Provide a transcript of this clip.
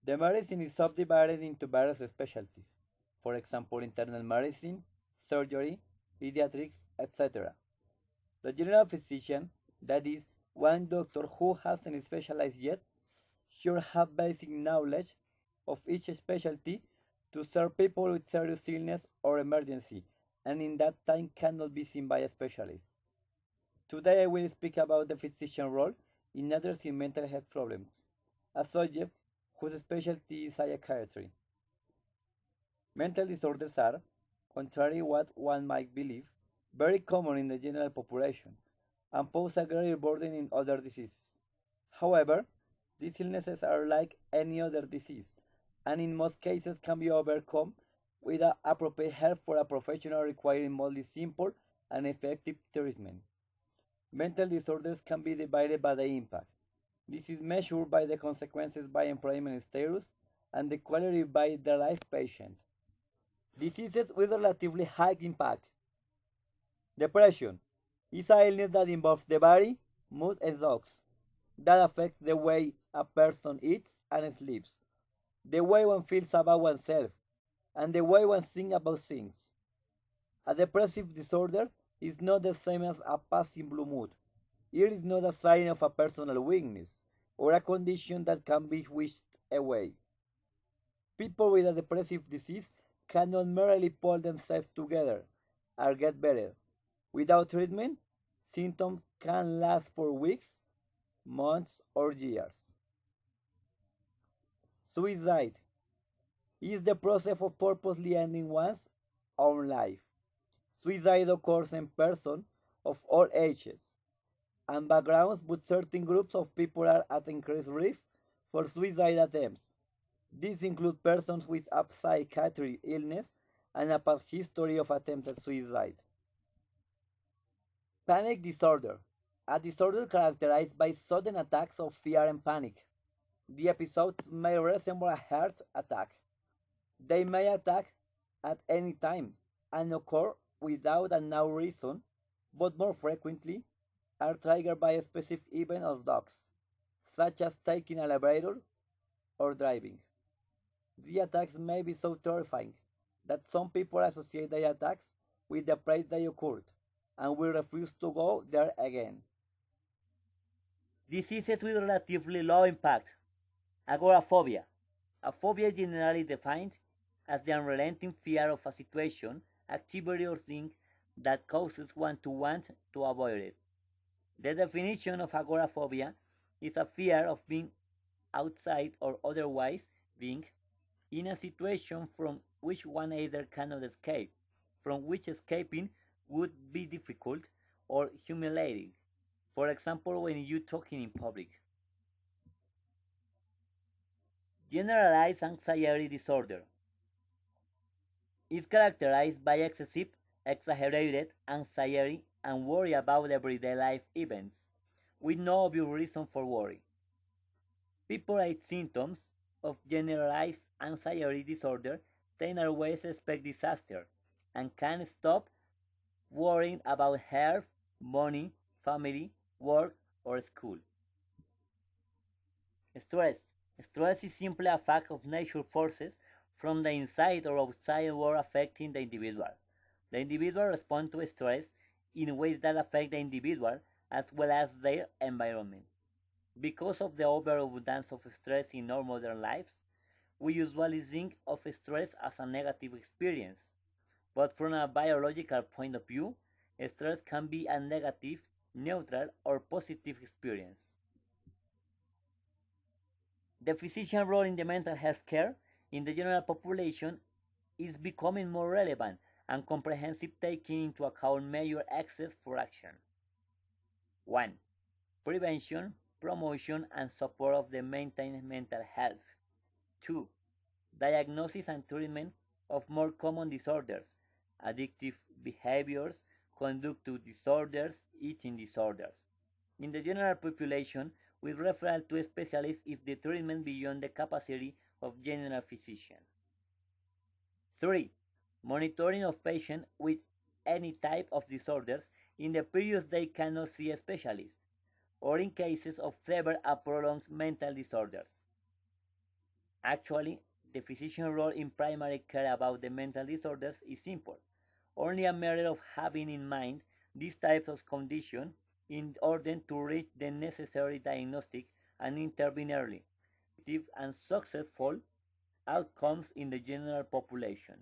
The medicine is subdivided into various specialties, for example, internal medicine, surgery, pediatrics, etc. The general physician, that is, one doctor who hasn't specialized yet, should have basic knowledge of each specialty to serve people with serious illness or emergency, and in that time cannot be seen by a specialist. Today I will speak about the physician role in addressing mental health problems, a subject whose specialty is psychiatry. Mental disorders are, contrary to what one might believe, very common in the general population and pose a greater burden in other diseases. However, these illnesses are like any other disease and in most cases can be overcome with appropriate help for a professional requiring mostly simple and effective treatment. Mental disorders can be divided by the impact. This is measured by the consequences by employment status and the quality by the life patient. Diseases with relatively high impact. Depression is an illness that involves the body, mood, and thoughts that affect the way a person eats and sleeps, the way one feels about oneself, and the way one thinks about things. A depressive disorder is not the same as a passing blue mood. It is not a sign of a personal weakness or a condition that can be wished away. People with a depressive disease cannot merely pull themselves together or get better. Without treatment, symptoms can last for weeks, months, or years. Suicide is the process of purposely ending one's own life. Suicide occurs in persons of all ages and backgrounds, but certain groups of people are at increased risk for suicide attempts. These include persons with a psychiatric illness and a past history of attempted suicide. Panic disorder, a disorder characterized by sudden attacks of fear and panic. The episodes may resemble a heart attack. They may attack at any time and occur without a known reason, but more frequently are triggered by a specific event or dogs, such as taking an elevator or driving. The attacks may be so terrifying that some people associate the attacks with the place they occurred and will refuse to go there again. Diseases with relatively low impact. Agoraphobia. A phobia is generally defined as the unrelenting fear of a situation, activity, or thing that causes one to want to avoid it. The definition of agoraphobia is a fear of being outside or otherwise being in a situation from which one either cannot escape, from which escaping would be difficult or humiliating. For example, when you talking in public. Generalized anxiety disorder is characterized by excessive, exaggerated anxiety and worry about everyday life events, with no obvious reason for worry. People with symptoms of generalized anxiety disorder tend always expect disaster and can't stop worrying about health, money, family, work, or school. Stress. Stress is simply a fact of nature forces from the inside or outside world affecting the individual. The individual responds to stress in ways that affect the individual as well as their environment. Because of the overabundance of stress in our modern lives, we usually think of stress as a negative experience. But from a biological point of view, stress can be a negative, neutral, or positive experience. The physician role in the mental health care in the general population is becoming more relevant and comprehensive, taking into account major axes for action. 1. Prevention, promotion, and support of the maintained mental health. 2. Diagnosis and treatment of more common disorders, addictive behaviors, conductive disorders, eating disorders. In the general population, with referral to specialists if the treatment beyond the capacity of general physician. 3. Monitoring of patients with any type of disorders in the periods they cannot see a specialist, or in cases of severe and prolonged mental disorders. Actually, the physician's role in primary care about the mental disorders is simple, only a matter of having in mind these types of conditions in order to reach the necessary diagnostic and intervene early, effective and successful outcomes in the general population.